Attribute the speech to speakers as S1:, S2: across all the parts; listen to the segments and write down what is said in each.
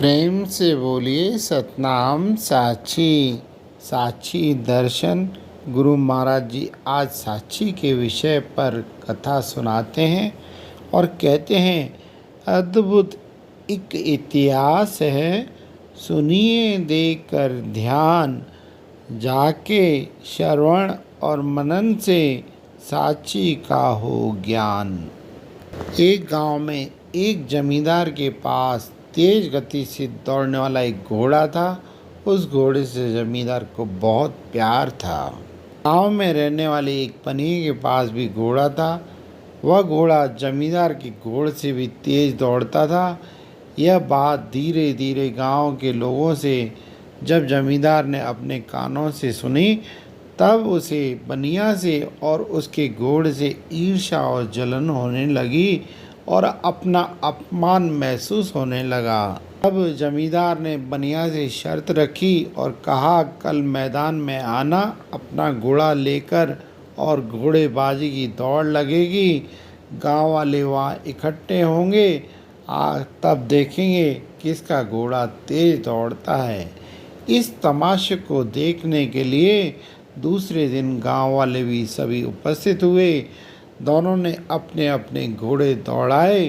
S1: प्रेम से बोलिए सतनाम साक्षी। साक्षी दर्शन। गुरु महाराज जी आज साक्षी के विषय पर कथा सुनाते हैं और कहते हैं, अद्भुत एक इतिहास है, सुनिए देकर ध्यान, जाके श्रवण और मनन से साक्षी का हो ज्ञान। एक गांव में एक जमींदार के पास तेज गति से दौड़ने वाला एक घोड़ा था। उस घोड़े से जमींदार को बहुत प्यार था। गांव में रहने वाले एक पनीर के पास भी घोड़ा था। वह घोड़ा जमींदार के घोड़े से भी तेज दौड़ता था। यह बात धीरे धीरे गांव के लोगों से जब जमींदार ने अपने कानों से सुनी, तब उसे बनिया से और उसके घोड़े से ईर्ष्या और जलन होने लगी और अपना अपमान महसूस होने लगा। तब जमींदार ने बनिया से शर्त रखी और कहा, कल मैदान में आना, अपना घोड़ा लेकर, और घोड़ेबाजी की दौड़ लगेगी। गांव वाले वहाँ इकट्ठे होंगे, तब देखेंगे किसका घोड़ा तेज दौड़ता है। इस तमाशे को देखने के लिए दूसरे दिन गांव वाले भी सभी उपस्थित हुए। दोनों ने अपने अपने घोड़े दौड़ाए।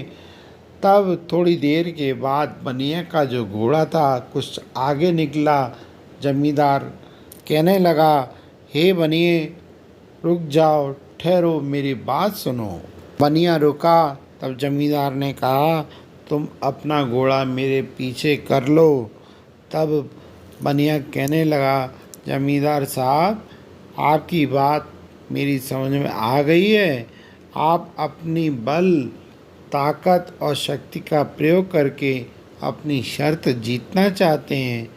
S1: तब थोड़ी देर के बाद बनिया का जो घोड़ा था कुछ आगे निकला। जमींदार कहने लगा, हे बनिए, रुक जाओ, ठहरो, मेरी बात सुनो। बनिया रुका। तब जमींदार ने कहा, तुम अपना घोड़ा मेरे पीछे कर लो। तब बनिया कहने लगा, जमींदार साहब, आपकी बात मेरी समझ में आ गई है। आप अपनी बल, ताकत और शक्ति का प्रयोग करके अपनी शर्त जीतना चाहते हैं।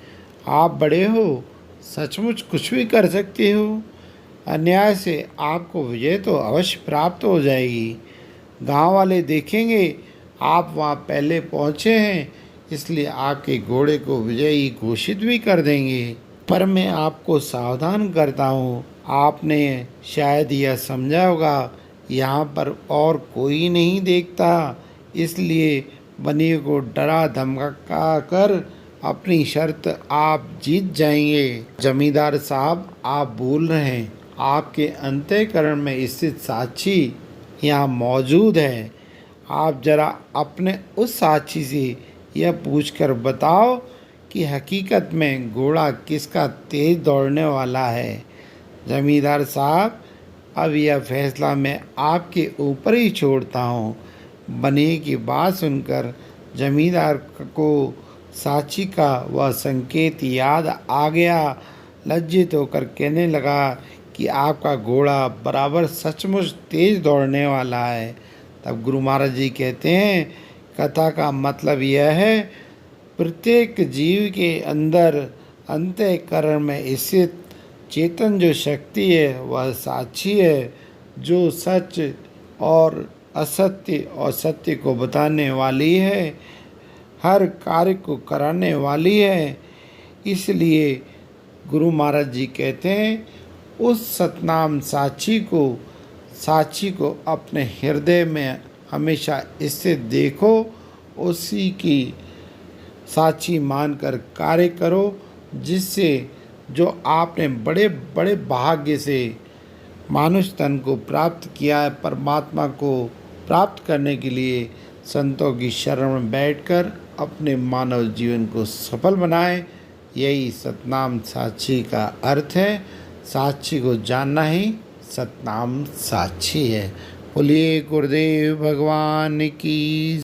S1: आप बड़े हो, सचमुच कुछ भी कर सकते हो। अन्याय से आपको विजय तो अवश्य प्राप्त हो जाएगी। गांव वाले देखेंगे आप वहां पहले पहुंचे हैं, इसलिए आपके घोड़े को विजयी घोषित भी कर देंगे। पर मैं आपको सावधान करता हूँ, आपने शायद यह समझा होगा यहाँ पर और कोई नहीं देखता, इसलिए बनिए को डरा धमका कर अपनी शर्त आप जीत जाएंगे। जमींदार साहब, आप भूल रहे हैं, आपके अंतःकरण में स्थित साक्षी यहाँ मौजूद है। आप जरा अपने उस साक्षी से यह पूछकर बताओ कि हकीकत में घोड़ा किसका तेज दौड़ने वाला है। जमींदार साहब, अब यह फैसला मैं आपके ऊपर ही छोड़ता हूँ। बनिए की बात सुनकर जमींदार को साक्षी का वह संकेत याद आ गया। लज्जित होकर कहने लगा कि आपका घोड़ा बराबर सचमुच तेज दौड़ने वाला है। तब गुरु महाराज जी कहते हैं, कथा का मतलब यह है, प्रत्येक जीव के अंदर अंतःकरण में स्थित चेतन जो शक्ति है वह साक्षी है, जो सच और असत्य और सत्य को बताने वाली है, हर कार्य को कराने वाली है। इसलिए गुरु महाराज जी कहते हैं, उस सतनाम साक्षी को अपने हृदय में हमेशा स्थित देखो, उसी की साक्षी मानकर कार्य करो, जिससे जो आपने बड़े बड़े भाग्य से मानुष तन को प्राप्त किया है, परमात्मा को प्राप्त करने के लिए संतों की शरण में बैठकर अपने मानव जीवन को सफल बनाएं। यही सतनाम साक्षी का अर्थ है। साक्षी को जानना ही सतनाम साक्षी है। बोलिए गुरुदेव भगवान की।